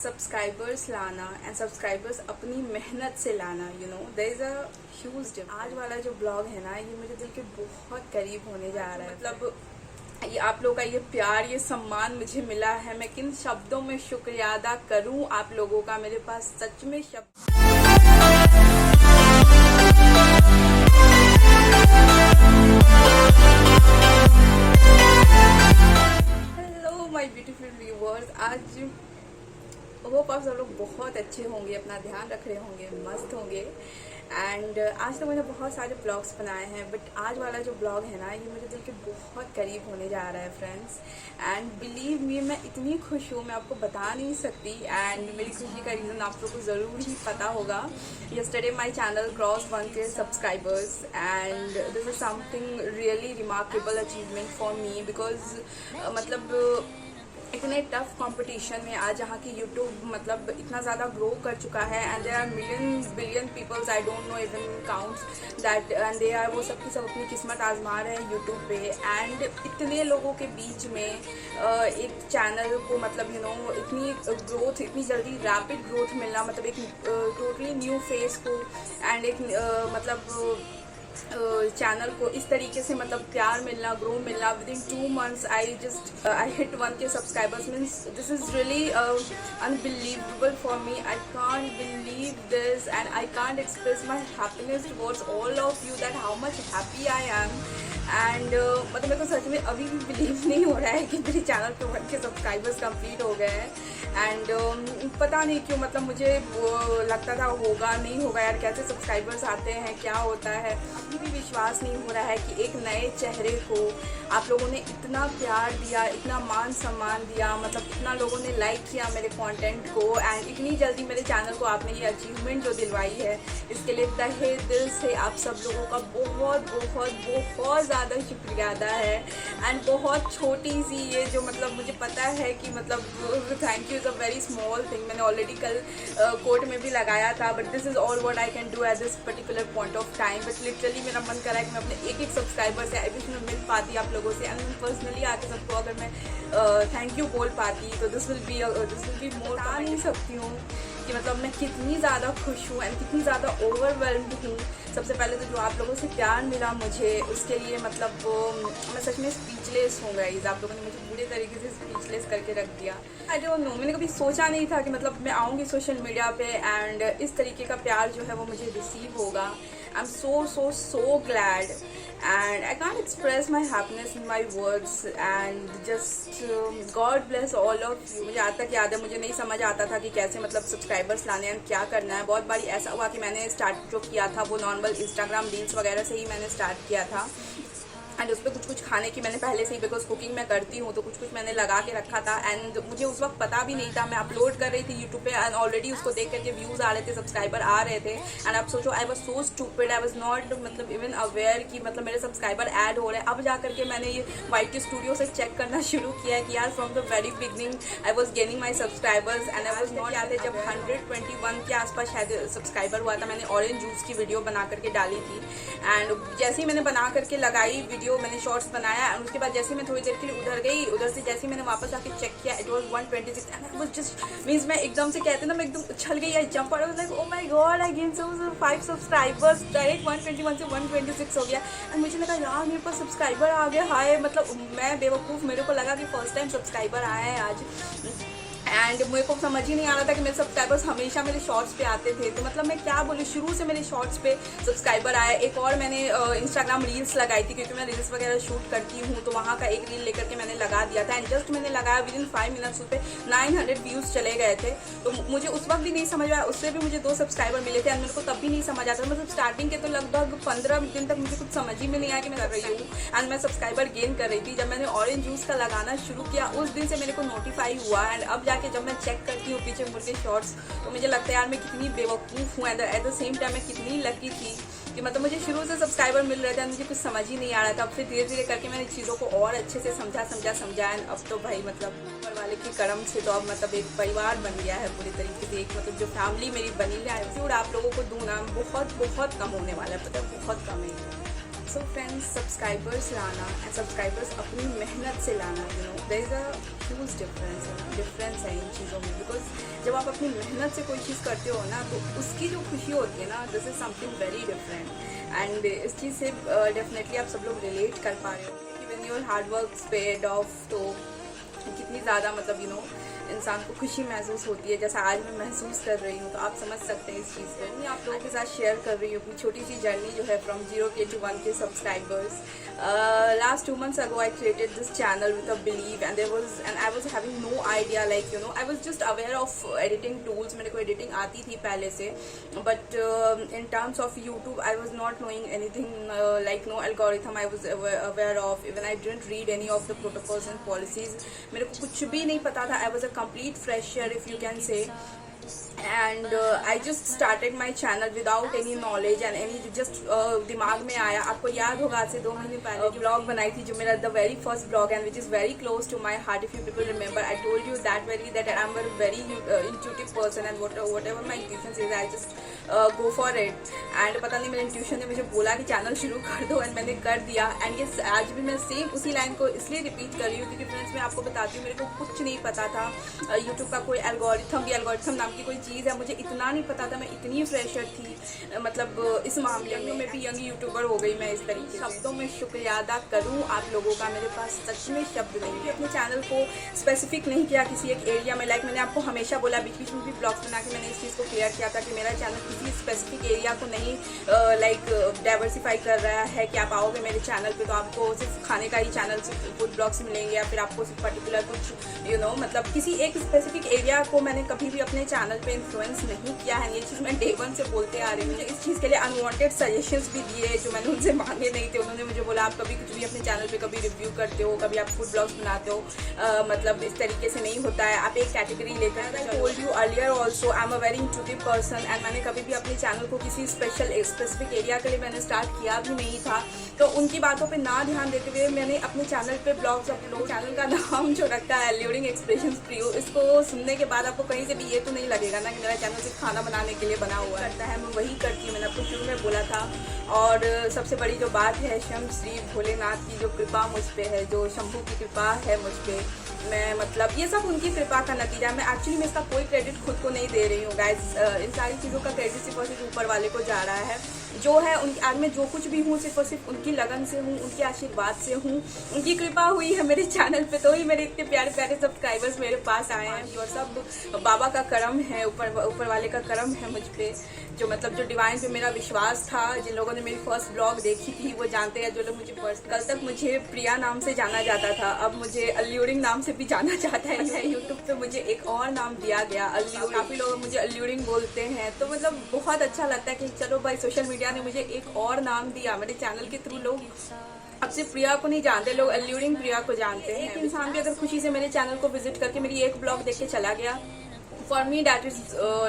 Subscribers लाना and subscribers अपनी मेहनत से लाना, there is a huge difference. आज वाला जो ब्लॉग है ना, ये मेरे दिल के बहुत करीब होने जा रहा है। मतलब ये आप लोगों का ये प्यार, ये सम्मान मुझे मिला है। मैं किन शब्दों में शुक्रिया अदा करूं आप लोगों का, मेरे पास सच में शब्द। हेलो माय ब्यूटीफुल व्यूअर्स, आज होप आप सब लोग बहुत अच्छे होंगे, अपना ध्यान रख रहे होंगे, मस्त होंगे। एंड आज तो मैंने बहुत सारे ब्लॉग्स बनाए हैं, बट आज वाला जो ब्लॉग है ना, ये मेरे दिल के बहुत करीब होने जा रहा है फ्रेंड्स। एंड बिलीव मी, मैं इतनी खुश हूँ, मैं आपको बता नहीं सकती। एंड मेरी खुशी का रीज़न आप लोगों को ज़रूर ही पता होगा। Yesterday my channel cross 1K subscribers and this is something really remarkable achievement for me, because मतलब इतने टफ कंपटीशन में आज यहाँ की यूट्यूब मतलब इतना ज़्यादा ग्रो कर चुका है। And there are million billion peoples, I don't know even counts that, and they are वो सब की सब अपनी किस्मत आजमा रहे हैं यूट्यूब पे। एंड इतने लोगों के बीच में एक चैनल को मतलब इतनी ग्रोथ, इतनी जल्दी रैपिड ग्रोथ मिलना, मतलब एक टोटली न्यू फेस को एंड एक मतलब चैनल को इस तरीके से मतलब प्यार मिलना, ग्रो मिलना with in 2 months। I hit 1K subscribers means this is really unbelievable for me. I can't believe this and I can't express my happiness towards all of you that how much happy I am. And मतलब मेरे को सच में अभी भी believe नहीं हो रहा है कि मेरे चैनल पे 1K सब्सक्राइबर्स कंप्लीट हो गए हैं। एंड पता नहीं क्यों मतलब मुझे लगता था होगा नहीं होगा यार, कैसे सब्सक्राइबर्स आते हैं, क्या होता है। अभी भी विश्वास नहीं हो रहा है कि एक नए चेहरे को आप लोगों ने इतना प्यार दिया, इतना मान सम्मान दिया, मतलब इतना लोगों ने लाइक किया मेरे कंटेंट को। एंड इतनी जल्दी मेरे चैनल को आपने ये अचीवमेंट जो दिलवाई है, इसके लिए तहे दिल से आप सब लोगों का बहुत बहुत बहुत ज़्यादा शुक्रिया अदा है। एंड बहुत छोटी सी ये जो मतलब मुझे पता है कि मतलब thank you is a very small thing, मैंने ऑलरेडी कल कोर्ट में भी लगाया था, but this is all what I can do at this particular point of time. But literally मेरा मन करा है कि मैं अपने एक एक सब्सक्राइबर से आई विश मैं मिल पाती आप लोगों से, एंड पर्सनली आके सबको अगर मैं थैंक यू बोल पाती तो दिस विल बी मोर। बता नहीं सकती हूँ कि मतलब मैं कितनी ज़्यादा खुश हूँ एंड कितनी ज़्यादा ओवरवेल्म्ड हूँ। सबसे पहले तो जो आप लोगों से प्यार मिला मुझे, उसके लिए मतलब मैं सच में स्पीचलेस हूँ गाइस। आप लोगों ने मुझे पूरे तरीके से स्पीचलेस करके रख दिया। आई डोंट नो, मैंने कभी सोचा नहीं था कि मतलब मैं आऊँगी सोशल मीडिया पे एंड इस तरीके का प्यार जो है वो मुझे रिसीव होगा। I am so glad and I can't express my happiness in my words and just God bless all of you। मुझे आज तक याद है, मुझे नहीं समझ आता था कि कैसे मतलब सब्सक्राइबर्स लाने हैं, क्या करना है। बहुत बारी ऐसा हुआ कि मैंने स्टार्ट जो किया था वो नॉर्मल इंस्टाग्राम रील्स वगैरह से ही मैंने स्टार्ट किया था। एंड उस पर कुछ खाने की मैंने पहले से ही, बिकॉज कुकिंग मैं करती हूँ तो कुछ मैंने लगा के रखा था। एंड मुझे उस वक्त पता भी नहीं था, मैं अपलोड कर रही थी यूट्यूब पे एंड ऑलरेडी उसको देख करके व्यूज़ आ रहे थे, सब्सक्राइबर आ रहे थे। एंड अब सोचो, I was so stupid, I was not मतलब इवन अवेयर कि मतलब मेरे सब्सक्राइबर ऐड हो रहे हैं। अब जा करके मैंने ये YT स्टूडियो से चेक करना शुरू किया है कि यार from the very beginning I was gaining my subscribers and I was not याद है जब 121 के आसपास शायद सब्सक्राइबर हुआ था, मैंने ऑरेंज जूस की वीडियो बना करके डाली थी। एंड जैसे ही मैंने बना करके लगाई वीडियो, मैंने शॉर्ट्स बनाया एंड उसके बाद जैसे मैं थोड़ी देर के लिए उधर गई, उधर से जैसे मैंने वापस आके चेक किया, it was 126 and I was just means मैं एकदम से कहते ना, मैं एकदम उछल गई, I jump out, like oh my God, I gain 5 subscribers, direct 121 से 126 हो गया। एंड मुझे लगा यार मेरे पास सब्सक्राइबर आ गए, हाय मतलब मैं बेवकूफ़, मेरे को लगा कि फर्स्ट टाइम सब्सक्राइबर आए हैं आज। एंड मेरे को समझ ही नहीं आ रहा था कि मेरे सब्सक्राइबर्स हमेशा मेरे शॉर्ट्स पे आते थे, तो मतलब मैं क्या बोलूँ, शुरू से मेरे शॉर्ट्स पे सब्सक्राइबर आए। एक और मैंने इंस्टाग्राम रील्स लगाई थी, क्योंकि मैं रील्स वगैरह शूट करती हूँ, तो वहाँ का एक रील लेकर के मैंने लगा दिया था। एंड जस्ट मैंने लगाया विद इन 5 मिनट्स उस पर 900 व्यूज़ चले गए थे। तो मुझे उस वक्त भी नहीं समझ आया, उससे भी मुझे 2 सब्सक्राइबर मिले थे एंड मेरे को तब भी नहीं समझ आता। मतलब स्टार्टिंग के तो लगभग 15 दिन तक मुझे कुछ समझ ही में नहीं आया कि मैं कर रही हूँ एंड मैं सब्सक्राइबर गेन कर रही थी। जब मैंने ऑरेंज जूस का लगाना शुरू किया, उस दिन से मेरे को नोटिफाई हुआ। एंड अब जाके जब मैं चेक करती हूँ पीछे मुड़ के शॉर्ट्स, तो मुझे लगता है यार मैं कितनी बेवकूफ़ हूँ and at the same time मैं कितनी लकी थी कि मतलब मुझे शुरू से सब्सक्राइबर मिल रहे थे, मुझे कुछ समझ ही नहीं आ रहा था। अब फिर धीरे धीरे करके मैंने चीज़ों को और अच्छे से समझा एंड अब तो भाई मतलब ऊपर वाले के कर्म से तो अब मतलब एक परिवार बन गया है पूरी तरीके से, एक मतलब जो फैमिली मेरी बनी है। आप लोगों को दूँ ना बहुत बहुत कम होने वाला है, पता है बहुत कम है। सो फ्रेंड्स, सब्सक्राइबर्स लाना एंड सब्सक्राइबर्स अपनी मेहनत से लाना, you know there is a huge difference है इन चीज़ों में। बिकॉज जब आप अपनी मेहनत से कोई चीज़ करते हो ना, तो उसकी जो खुशी होती है ना, this is something very different. And इस चीज़ से डेफिनेटली आप सब लोग रिलेट कर पा रहे हो कि when your hard work paid of, तो कितनी ज़्यादा मतलब यू नो इंसान को खुशी महसूस होती है, जैसा आज मैं महसूस कर रही हूँ। तो आप समझ सकते हैं इस चीज़ को। मैं आप लोगों के साथ शेयर कर रही हूँ अपनी छोटी सी जर्नी जो है from 0K to 1K subscribers. Last 2 months ago I created this channel with a belief, and I was having no idea, like you know I was just aware of editing tools, मेरे को editing आती थी पहले से, but in terms of YouTube I was not knowing anything, like no algorithm I was aware of. Even I didn't read any of the protocols and policies, मेरे को कुछ भी नहीं पता था. I was a complete fresher, if you can say. And I just started my channel without any knowledge and any just दिमाग में आया. आपको याद होगा आज से 2 महीने पहले ब्लॉग बनाई थी, जो मेरा the very first blog and which is very close to my heart. If you people remember, I told you that I'm a very intuitive person, and whatever my intuition says I just go for it. And पता नहीं मेरे intuition ने मुझे बोला कि channel शुरू कर दो, and मैंने कर दिया. And yes, आज भी मैं सेम उसी लाइन को इसलिए रिपीट कर रही हूँ क्योंकि फ्रेंड्स मैं आपको बताती हूँ, मेरे को कुछ नहीं पता था यूट्यूब का कोई एल्गोरिथम नाम की कोई चीज़ है, मुझे इतना नहीं पता था. मैं इतनी फ्रेशर थी, मतलब इस मामले में मैं भी यंग यूट्यूबर हो गई. मैं इस तरीके शब्दों में शुक्रिया अदा करूँ आप लोगों का, मेरे पास सच में शब्द नहीं है. अपने चैनल को स्पेसिफिक नहीं किया किसी एक एरिया में. लाइक मैंने आपको हमेशा बोला, बीच बीच में भी ब्लॉग्स बना के मैंने इस चीज़ को क्लियर किया था कि मेरा चैनल किसी स्पेसिफिक एरिया को नहीं लाइक डाइवर्सिफाई कर रहा है कि आप आओगे मेरे चैनल पे तो आपको सिर्फ खाने का ही चैनल सिर्फ फूड ब्लॉग्स मिलेंगे, या फिर आपको सिर्फ पर्टिकुलर कुछ यू नो मतलब किसी एक स्पेसिफिक एरिया को मैंने कभी भी अपने चैनल पे इन्फ्लुएंस नहीं किया है. ये चीज़ मैं डे 1 से बोलते आ रही हूँ. मुझे इस चीज़ के लिए अनवांटेड सजेशंस भी दिए जो मैंने उनसे मांगे नहीं थे. उन्होंने मुझे बोला आप कभी कुछ भी अपने चैनल पे कभी रिव्यू करते हो, कभी आप फूड ब्लॉग्स बनाते हो, मतलब इस तरीके से नहीं होता है, आप एक कैटेगरी लेकर. I told you earlier also, I am a very intuitive person, and मैंने कभी भी अपने चैनल को किसी स्पेसिफिक एरिया के लिए मैंने स्टार्ट किया भी नहीं था. तो उनकी बातों पे ना ध्यान देते हुए मैंने अपने चैनल पे ब्लॉग्स अपलोड. चैनल का नाम जो रखा है ल्यूरिंग एक्सप्रेशंस प्रियो, इसको सुनने के बाद आपको कहीं से भी ये तो नहीं लगेगा ना कि मेरा चैनल सिर्फ खाना बनाने के लिए बना हुआ है. मैं वही करती हूँ, मैंने आपको शुरू में बोला था. और सबसे बड़ी जो बात है, शम श्री भोलेनाथ की जो कृपा मुझ पे है, जो शंभू की कृपा है मुझ पे, मैं मतलब ये सब उनकी कृपा का नतीजा. मैं एक्चुअली में इसका कोई क्रेडिट खुद को नहीं दे रही हूँ गाइस. इन सारी चीज़ों का क्रेडिट सिर्फ और सिर्फ ऊपर वाले को जा रहा है. जो है उनकी आज मैं जो कुछ भी हूँ सिर्फ और सिर्फ उनकी लगन से हूँ, उनके आशीर्वाद से हूँ. उनकी कृपा हुई है मेरे चैनल पे, तो ही मेरे इतने प्यारे प्यारे सब्सक्राइबर्स मेरे पास आए हैं. और सब बाबा का करम है, ऊपर वाले का करम है मुझ पे. जो मतलब जो डिवाइन पे मेरा विश्वास था, जिन लोगों ने मेरी फर्स्ट ब्लॉग देखी थी वो जानते हैं. जो लोग मुझे कल तक मुझे प्रिया नाम से जाना जाता था, अब मुझे अल्यूरिंग नाम से भी जाना जाता है. यूट्यूब पे मुझे एक और नाम दिया गया, अल्यूरिंग. काफ़ी लोग मुझे अल्यूरिंग बोलते हैं, तो मतलब बहुत अच्छा लगता है कि चलो भाई सोशल मीडिया ने मुझे एक और नाम दिया. मेरे चैनल के थ्रू लोग अब सिर्फ प्रिया को नहीं जानते, लोग अल्यूरिंग प्रिया को जानते हैं. एक इंसान भी अगर खुशी से मेरे चैनल को विजिट करके मेरी एक ब्लॉग देख के चला गया, for me that is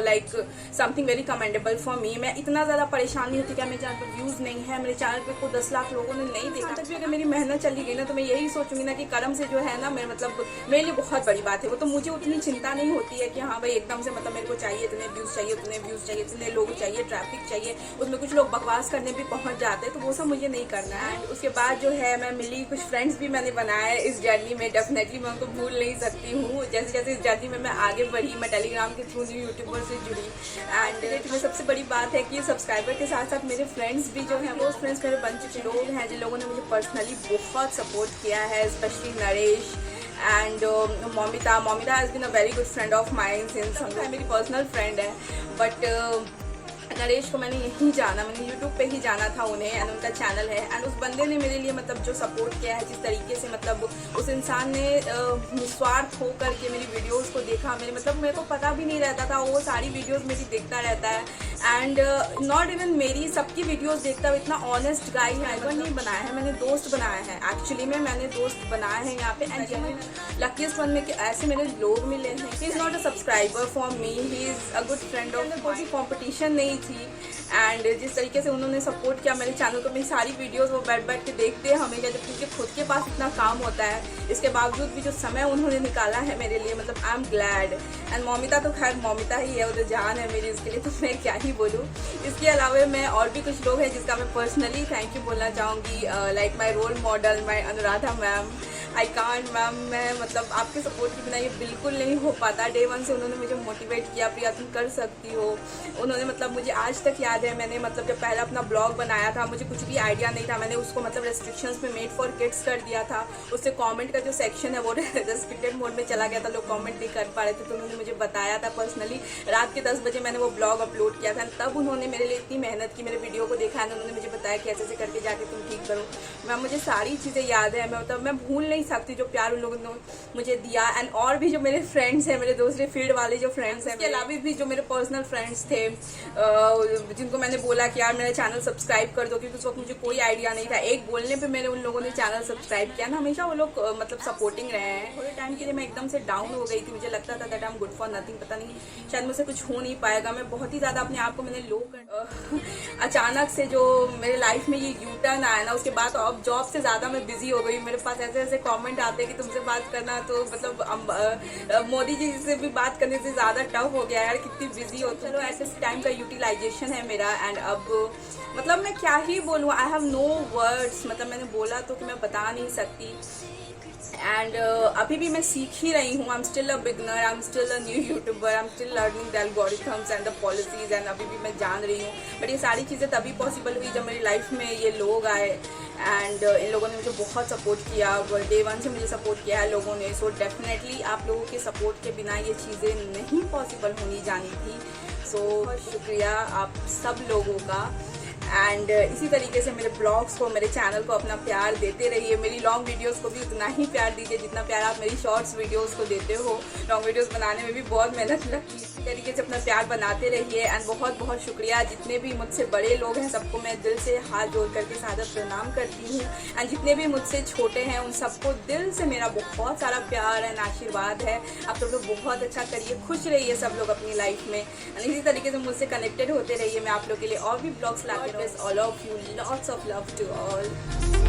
like something very commendable for me. मैं इतना ज़्यादा परेशान नहीं होती कि मेरे चैनल पर व्यूज़ नहीं है, मेरे चैनल पे को 10 लाख लोगों ने नहीं देखा. तक भी अगर मेरी मेहनत चली गई ना, तो मैं यही सोचूंगी ना कि कर्म से जो है ना, मेरे मतलब मेरे लिए बहुत बड़ी बात है वो. तो मुझे उतनी चिंता नहीं होती है कि हाँ भाई एकदम से मतलब मेरे को चाहिए इतने व्यूज़ चाहिए, इतने लोग चाहिए, ट्रैफिक चाहिए. उसमें कुछ लोग बकवास करने भी पहुँच जाते हैं, तो वो सब मुझे नहीं करना है. उसके बाद जो है मैं मिली, कुछ फ्रेंड्स भी मैंने बनाए इस जर्नी में. डेफिनेटली मैं उनको भूल नहीं सकती हूँ. जैसे जैसे इस जर्नी में मैं आगे बढ़ी, मैं टेलीग्राम के थ्रू यूट्यूबर से जुड़ी. एंड सबसे बड़ी बात है कि सब्सक्राइबर के साथ साथ मेरे फ्रेंड्स भी जो हैं, वो फ्रेंड्स मेरे बन चुके लोग हैं जिन लोगों ने मुझे पर्सनली बहुत सपोर्ट किया है. Specially Naresh and Momita has been a very good friend of mine since मेरी पर्सनल फ्रेंड है. बट नरेश को मैंने यहीं जाना, मैंने यूट्यूब पे ही जाना था उन्हें, एंड उनका चैनल है. एंड उस बंदे ने मेरे लिए मतलब जो सपोर्ट किया है, जिस तरीके से मतलब उस इंसान ने निस्वार्थ होकर के मेरी वीडियोस को देखा. मेरे को पता भी नहीं रहता था, वो सारी वीडियोस मेरी देखता रहता है. एंड नॉट इवन मेरी, सबकी वीडियोस देखता है. इतना ऑनेस्ट गाई है. नहीं बनाया है मैंने, दोस्त बनाया है. एक्चुअली में मैंने दोस्त बनाए हैं यहाँ पे. एंड लकीस्ट वन में कि ऐसे मेरे लोग मिले हैं. He is not a subscriber for me, he is a good friend of. कोई भी कॉम्पिटिशन नहीं थी थी। एंड जिस तरीके से उन्होंने सपोर्ट किया मेरे चैनल को, मेरी सारी वीडियोस वो बैठ बैठ के देखते हैं हमेशा, जबकि उनके खुद के पास इतना काम होता है, इसके बावजूद भी जो समय उन्होंने निकाला है मेरे लिए, मतलब I am glad. And Moumita तो खैर मौमिता ही है, वो तो जान है मेरी, उसके लिए तो मैं क्या ही बोलूँ। इसके अलावा मैं और भी कुछ लोग हैं जिसका मैं पर्सनली थैंक यू बोलना चाहूँगी, like my role model my Anuradha ma'am. I can't ma'am, मैं मतलब आपके सपोर्ट के बिना ये बिल्कुल नहीं हो पाता। डे 1 से उन्होंने मुझे मोटिवेट किया, प्रिया तुम कर सकती हो। उन्होंने मतलब मुझे आज तक याद है, मैंने मतलब जब पहला अपना ब्लॉग बनाया था, मुझे कुछ भी आइडिया नहीं था, मैंने उसको मतलब रेस्ट्रिक्शंस में मेड फॉर किड्स कर दिया था। उससे कमेंट का जो सेक्शन है वो रेस्ट्रिक्टेड मोड में चला गया था, लोग कमेंट नहीं कर पा रहे थे। तो उन्होंने मुझे बताया था पर्सनली, रात के 10 बजे मैंने वो ब्लॉग अपलोड किया था, तब उन्होंने मेरे लिए इतनी मेहनत की, मेरे वीडियो को देखा है, उन्होंने मुझे बताया कि ऐसे करके जाके तुम ठीक करो। मैम मुझे सारी चीज़ें याद है, मैं मतलब मैं भूल नहीं सकती जो प्यार लोगों ने मुझे दिया। एंड और भी जो मेरे फ्रेंड्स हैं, मेरे दूसरे फील्ड वाले जो फ्रेंड्स हैं, इसके अलावा भी जो मेरे पर्सनल फ्रेंड्स थे, जिनको मैंने बोला कि यार मेरा चैनल सब्सक्राइब कर दो, क्योंकि उस वक्त मुझे कोई आइडिया नहीं था, एक बोलने पे मेरे उन लोगों ने चैनल सब्सक्राइब किया ना। हमेशा वो लोग मतलब सपोर्टिंग रहे हैं। थोड़े टाइम के लिए मैं एकदम से डाउन हो गई थी, मुझे लगता था that I am good for nothing, पता नहीं शायद मुझसे कुछ हो नहीं पाएगा। मैं बहुत ही ज़्यादा अपने आप को मैंने लो कर अचानक से जो मेरे लाइफ में ये यू टर्न आया ना, उसके बाद अब जॉब से ज़्यादा मैं बिजी हो गई। मेरे पास ऐसे ऐसे कमेंट आते हैं कि तुमसे बात करना तो मतलब मोदी जी से भी बात करने से ज़्यादा टफ हो गया यार, कितनी बिजी हो। चलो ऐसे टाइम का यूटिलाइजेशन है मेरा। एंड अब मतलब मैं क्या ही बोलूँ, आई हैव नो वर्ड्स, मतलब मैंने बोला तो कि मैं बता नहीं सकती। एंड अभी भी मैं सीख ही रही हूँ, I am still a beginner, I am still a new YouTuber, I am still learning the algorithms and the policies. And अभी भी मैं जान रही हूँ, बट ये सारी चीज़ें तभी पॉसिबल हुई जब मेरी लाइफ में ये लोग आए। एंड इन लोगों ने मुझे बहुत सपोर्ट किया, डे 1 से मुझे सपोर्ट किया है लोगों ने। सो डेफिनेटली आप लोगों के सपोर्ट के बिना ये चीज़ें नहीं पॉसिबल होनी जानी थी। सो बहुत शुक्रिया आप सब लोगों का। एंड इसी तरीके से मेरे ब्लॉग्स को, मेरे चैनल को अपना प्यार देते रहिए। मेरी लॉन्ग वीडियोस को भी उतना ही प्यार दीजिए जितना प्यार आप मेरी शॉर्ट्स वीडियोस को देते हो। लॉन्ग वीडियोस बनाने में भी बहुत मेहनत लगती है, इसी तरीके से अपना प्यार बनाते रहिए। एंड बहुत बहुत शुक्रिया जितने भी मुझसे बड़े लोग हैं, सबको मैं दिल से हाथ जोड़ करके सादर प्रणाम करती हूँ। एंड जितने भी मुझसे छोटे हैं उन सबको दिल से मेरा बहुत सारा प्यार एंड आशीर्वाद है। आप सब लोग बहुत अच्छा करिए, खुश रहिए सब लोग अपनी लाइफ में। एंड इसी तरीके से मुझसे कनेक्टेड होते रहिए। मैं आप लोग के लिए और भी ब्लॉग्स लाती रहूँ। All of you, lots of love to all.